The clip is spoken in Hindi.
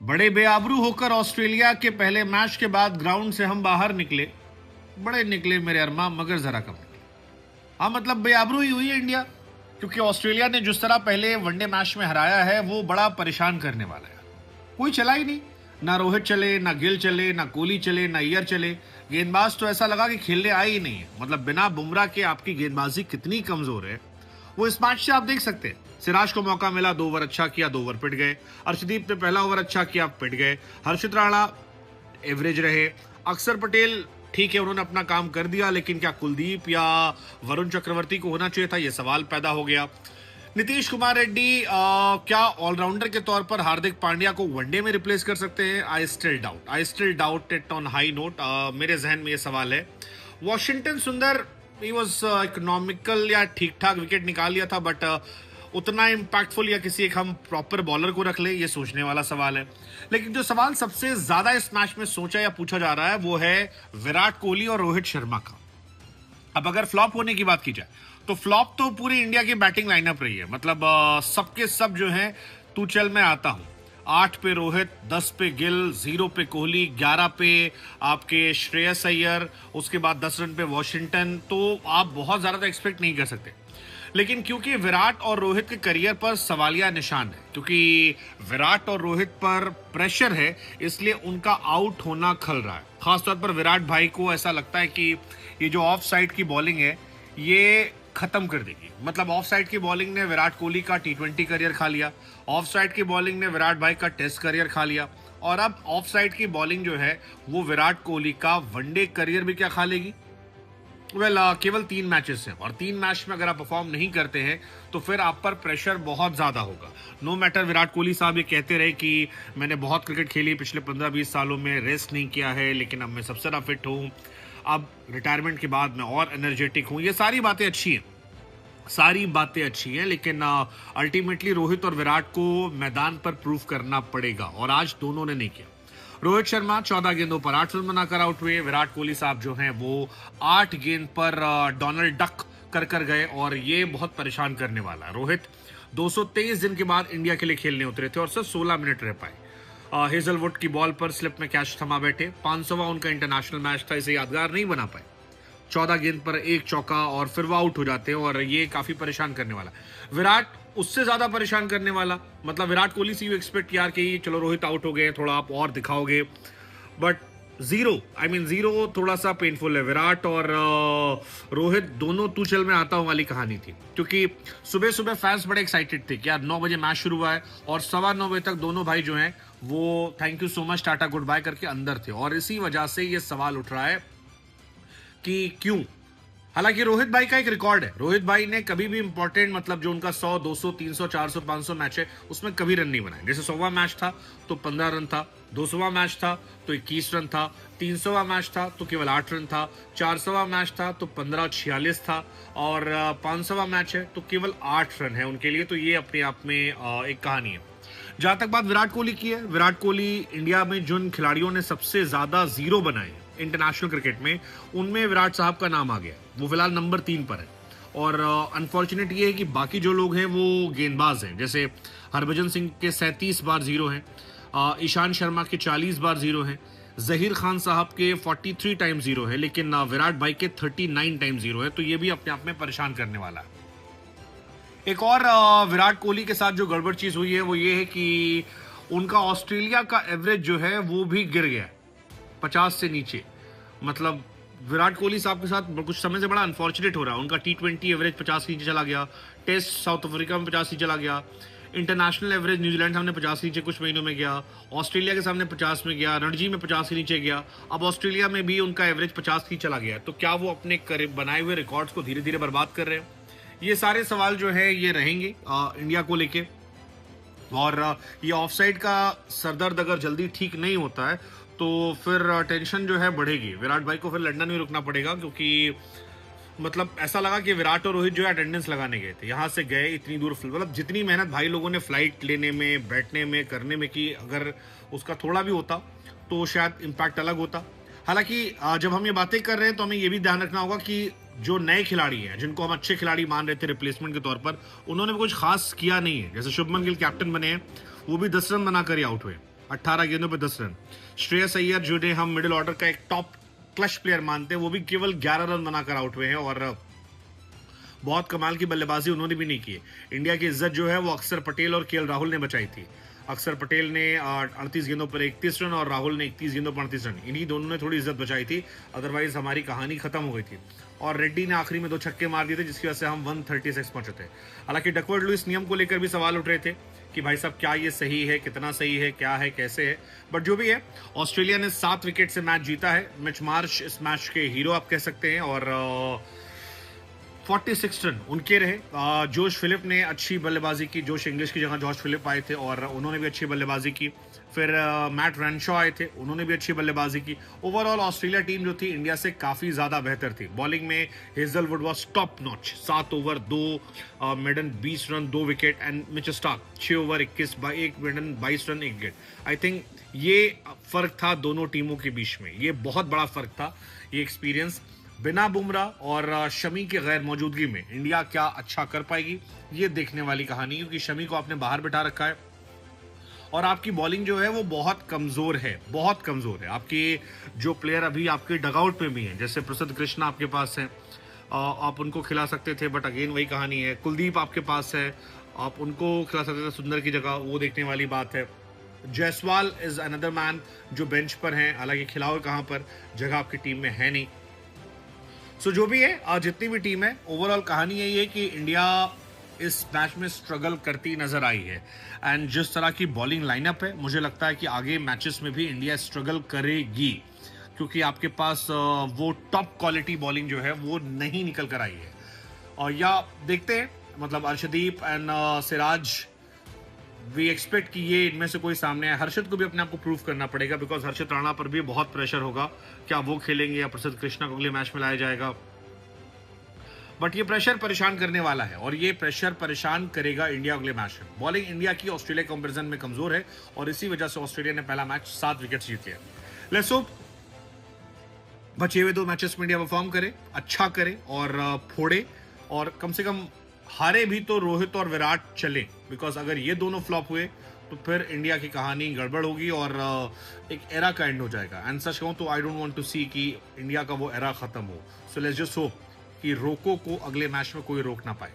बड़े बेआबरू होकर ऑस्ट्रेलिया के पहले मैच के बाद ग्राउंड से हम बाहर निकले। बड़े निकले मेरे अरमा, मगर जरा कम निकले। हाँ, मतलब बेआबरू ही हुई है इंडिया, क्योंकि ऑस्ट्रेलिया ने जिस तरह पहले वनडे मैच में हराया है वो बड़ा परेशान करने वाला है। कोई चला ही नहीं, ना रोहित चले, ना गिल चले, ना कोहली चले, ना अय्यर चले। गेंदबाज तो ऐसा लगा कि खेलने आए ही नहीं है। मतलब बिना बुमराह के आपकी गेंदबाजी कितनी कमजोर है वो इस मैच से आप देख सकते हैं। सिराज को मौका मिला, 2 ओवर अच्छा किया, 2 ओवर पिट गए। अर्शदीप ने पहला ओवर अच्छा किया, पिट गए। हर्षित राणा एवरेज रहे। अक्षर पटेल ठीक है, उन्होंने अपना काम कर दिया, लेकिन क्या कुलदीप या वरुण चक्रवर्ती को होना चाहिए था, यह सवाल पैदा हो गया। नीतीश कुमार रेड्डी क्या ऑलराउंडर के तौर पर हार्दिक पांड्या को वनडे में रिप्लेस कर सकते हैं? I still doubt it on high note. मेरे जहन में यह सवाल है। वॉशिंगटन सुंदर ही वाज इकोनॉमिकल या ठीक ठाक विकेट निकाल लिया था, बट उतना इम्पैक्टफुल या किसी एक हम प्रॉपर बॉलर को रख ले, ये सोचने वाला सवाल है। लेकिन जो सवाल सबसे ज्यादा इस मैच में सोचा या पूछा जा रहा है वो है विराट कोहली और रोहित शर्मा का। अब अगर फ्लॉप होने की बात की जाए तो फ्लॉप तो पूरी इंडिया की बैटिंग लाइनअप रही है। मतलब सबके सब जो है, तू चल मैं आता हूं। 8 पे रोहित, 10 पे गिल, 0 पे कोहली, 11 पे आपके श्रेयस अय्यर, उसके बाद 10 रन पे वॉशिंगटन। तो आप बहुत ज्यादा तो एक्सपेक्ट नहीं कर सकते। लेकिन क्योंकि विराट और रोहित के करियर पर सवालिया निशान है, क्योंकि विराट और रोहित पर प्रेशर है, इसलिए उनका आउट होना खल रहा है। खासतौर पर विराट भाई को ऐसा लगता है कि ये जो ऑफ साइड की बॉलिंग है ये खत्म कर देगी। मतलब ऑफ साइड की बॉलिंग ने विराट कोहली का T20 करियर खा लिया, ऑफ साइड की बॉलिंग ने विराट भाई का टेस्ट करियर खा लिया, और अब ऑफ साइड की बॉलिंग जो है वो विराट कोहली का वनडे करियर भी क्या खा लेगी। केवल 3 मैचेस हैं, और 3 मैच में अगर आप परफॉर्म नहीं करते हैं तो फिर आप पर प्रेशर बहुत ज्यादा होगा। नो मैटर, विराट कोहली साहब ये कहते रहे कि मैंने बहुत क्रिकेट खेली पिछले 15-20 सालों में, रेस्ट नहीं किया है, लेकिन अब मैं सबसे ज्यादा फिट हूं, अब रिटायरमेंट के बाद मैं और एनर्जेटिक हूं। ये सारी बातें अच्छी हैं, सारी बातें अच्छी हैं, लेकिन अल्टीमेटली रोहित और विराट को मैदान पर प्रूव करना पड़ेगा, और आज दोनों ने नहीं किया। रोहित शर्मा 14 गेंदों पर 8 रन बनाकर आउट हुए। विराट कोहली साहब जो हैं वो 8 गेंद पर डोनाल्ड डक कर गए, और ये बहुत परेशान करने वाला है। रोहित 223 दिन के बाद इंडिया के लिए खेलने उतरे थे और सिर्फ 16 मिनट रह पाए। हेजलवुड की बॉल पर स्लिप में कैच थमा बैठे। 500वां उनका इंटरनेशनल मैच था, इसे यादगार नहीं बना पाए। 14 गेंद पर 1 चौका और फिर वो आउट हो जाते हैं, और ये काफी परेशान करने वाला। विराट उससे ज्यादा परेशान करने वाला। मतलब विराट कोहली से यू एक्सपेक्ट यार कि चलो रोहित आउट हो गए, थोड़ा आप और दिखाओगे, बट जीरो थोड़ा सा पेनफुल है। विराट और रोहित दोनों तू चल में आता हूं वाली कहानी थी, क्योंकि सुबह सुबह फैंस बड़े एक्साइटेड थे कि यार 9 बजे मैच शुरू हुआ है, और 9:15 बजे तक दोनों भाई जो हैं वो thank you so much, tata goodbye करके अंदर थे। और इसी वजह से ये सवाल उठ रहा है कि क्यों। हालांकि रोहित भाई का एक रिकॉर्ड है, रोहित भाई ने कभी भी इंपॉर्टेंट, मतलब जो उनका 100, 200, 300, 400, 500 मैच है उसमें कभी रन नहीं बनाए। जैसे 100वां मैच था तो 15 रन था, 200वां मैच था तो 21 रन था, 300वां मैच था तो केवल 8 रन था, 400वां मैच था तो 1546 था, और 500वां मैच है तो केवल 8 रन है उनके लिए। तो ये अपने आप में एक कहानी है। जहां तक बात विराट कोहली की है, विराट कोहली इंडिया में जिन खिलाड़ियों ने सबसे ज्यादा जीरो बनाए इंटरनेशनल क्रिकेट में, उनमें विराट साहब का नाम आ गया। वो फिलहाल नंबर 3 पर है, और अनफॉर्चुनेट ये है कि बाकी जो लोग हैं वो गेंदबाज हैं। जैसे हरभजन सिंह के 37 बार जीरो हैं, ईशान शर्मा के 40 बार जीरो हैं, जहीर खान साहब के 43 टाइम जीरो है, लेकिन विराट भाई के 39 टाइम जीरो है। तो ये भी अपने आप में परेशान करने वाला है। एक और विराट कोहली के साथ जो गड़बड़ चीज हुई है वो ये है कि उनका ऑस्ट्रेलिया का एवरेज जो है वो भी गिर गया 50 से नीचे। मतलब विराट कोहली साहब के साथ कुछ समय से बड़ा अनफॉर्चुनेट हो रहा है। उनका T20 एवरेज 50 के नीचे चला गया, टेस्ट साउथ अफ्रीका में 50 नीचे चला गया, इंटरनेशनल एवरेज न्यूजीलैंड सामने 50 के नीचे कुछ महीनों में गया, ऑस्ट्रेलिया के सामने 50 में गया, रणजी में 50 के नीचे गया, अब ऑस्ट्रेलिया में भी उनका एवरेज 50 की चला गया। तो क्या वो अपने बनाए हुए रिकॉर्ड्स को धीरे धीरे बर्बाद कर रहे हैं? ये सारे सवाल जो है ये रहेंगे इंडिया को लेके। और ये ऑफसाइड का सरदर्द अगर जल्दी ठीक नहीं होता है तो फिर टेंशन जो है बढ़ेगी। विराट भाई को फिर लंदन में रुकना पड़ेगा, क्योंकि मतलब ऐसा लगा कि विराट और रोहित जो है अटेंडेंस लगाने गए थे, यहां से गए इतनी दूर, मतलब जितनी मेहनत भाई लोगों ने फ्लाइट लेने में, बैठने में, करने में की, अगर उसका थोड़ा भी होता तो शायद इम्पैक्ट अलग होता। हालांकि जब हम ये बातें कर रहे हैं तो हमें ये भी ध्यान रखना होगा कि जो नए खिलाड़ी हैं, जिनको हम अच्छे खिलाड़ी मान रहे थे रिप्लेसमेंट के तौर पर, उन्होंने भी कुछ खास किया नहीं है। जैसे शुभमन गिल कैप्टन बने हैं, वो भी 10 रन बनाकर ही आउट हुए। 18 गेंदों पे 10 रन। श्रेयस अय्यर जिन्हें हम मिडिल ऑर्डर का एक टॉप क्लच प्लेयर मानते हैं, वो भी केवल 11 रन बनाकर आउट हुए हैं और बहुत कमाल की बल्लेबाजी उन्होंने भी नहीं की। इंडिया की इज्जत जो है वो अक्षर पटेल और केएल राहुल ने बचाई थी। अक्षर पटेल ने 38 गेंदों पर 31 रन और राहुल ने 31 गेंदों पर 38 रन, इन्हीं दोनों ने थोड़ी इज्जत बचाई थी, अदरवाइज हमारी कहानी खत्म हो गई थी। और रेड्डी ने आखिरी में 2 छक्के मार दिए थे, जिसकी वजह से हम 136 पहुंचे थे। हालांकि डकवर्थ लुईस नियम को लेकर भी सवाल उठ रहे थे कि भाई साहब क्या ये सही है, कितना सही है, क्या है, कैसे है, बट जो भी है, ऑस्ट्रेलिया ने 7 विकेट से मैच जीता है। मिच मार्श इस मैच के हीरो आप कह सकते हैं और 46 रन उनके रहे। जोश फिलिप ने अच्छी बल्लेबाजी की, जोश इंग्लिश की जगह जॉर्ज फिलिप आए थे और उन्होंने भी अच्छी बल्लेबाजी की। फिर मैट रैनशॉ आए थे, उन्होंने भी अच्छी बल्लेबाजी की। ओवरऑल ऑस्ट्रेलिया टीम जो थी इंडिया से काफी ज्यादा बेहतर थी। बॉलिंग में Hazlewood was top notch, 7 over 2 maiden 20 run 2 wicket, and Mitchell Starc 6 over 21 1 maiden 22 run 1 wicket. I think ये फर्क था दोनों टीमों के बीच में, ये बहुत बड़ा फर्क था। ये एक्सपीरियंस बिना बुमराह और शमी के गैर मौजूदगी में इंडिया क्या अच्छा कर पाएगी, ये देखने वाली कहानी, क्योंकि शमी को आपने बाहर बिठा रखा है और आपकी बॉलिंग जो है वो बहुत कमजोर है, बहुत कमजोर है। आपके जो प्लेयर अभी आपके डगआउट में भी हैं, जैसे प्रसिद्ध कृष्णा आपके पास है, आप उनको खिला सकते थे, बट अगेन वही कहानी है। कुलदीप आपके पास है, आप उनको खिला सकते थे सुंदर की जगह, वो देखने वाली बात है। जायसवाल इज अनदर मैन जो बेंच पर हैं, हालांकि खिलाओ कहां पर, जगह आपकी टीम में है नहीं। सो जो भी है, जितनी भी टीम है, ओवरऑल कहानी यही है कि इंडिया इस मैच में स्ट्रगल करती नजर आई है। एंड जिस तरह की बॉलिंग लाइनअप है, मुझे लगता है कि आगे मैचेस में भी इंडिया स्ट्रगल करेगी, क्योंकि आपके पास वो टॉप क्वालिटी बॉलिंग जो है वो नहीं निकल कर आई है। और या देखते हैं, मतलब Arshdeep and Siraj, we expect कि ये इनमें से कोई सामने आए। हर्षित को भी अपने आप को प्रूव करना पड़ेगा, बिकॉज हर्षित राणा पर भी बहुत प्रेशर होगा, क्या वो खेलेंगे या प्रसिद्ध कृष्णा को अगले मैच में लाया जाएगा। बट ये प्रेशर परेशान करने वाला है और ये प्रेशर परेशान करेगा इंडिया अगले मैच में। बॉलिंग इंडिया की ऑस्ट्रेलिया कंपैरिजन में कमजोर है और इसी वजह से ऑस्ट्रेलिया ने पहला मैच 7 विकेट जीत लिया। लेट्स होप बचे हुए 2 मैचेस में इंडिया परफॉर्म करे, अच्छा करे और फोड़े, और कम से कम हारे भी तो रोहित और विराट चले, बिकॉज अगर ये दोनों फ्लॉप हुए तो फिर इंडिया की कहानी गड़बड़ होगी और एक एरा का एंड हो जाएगा। एंड सच कहूं तो आई डोंट वांट टू सी कि इंडिया का वो एरा खत्म हो। सो लेट्स जस्ट होप कि रोको को अगले मैच में कोई रोक ना पाए।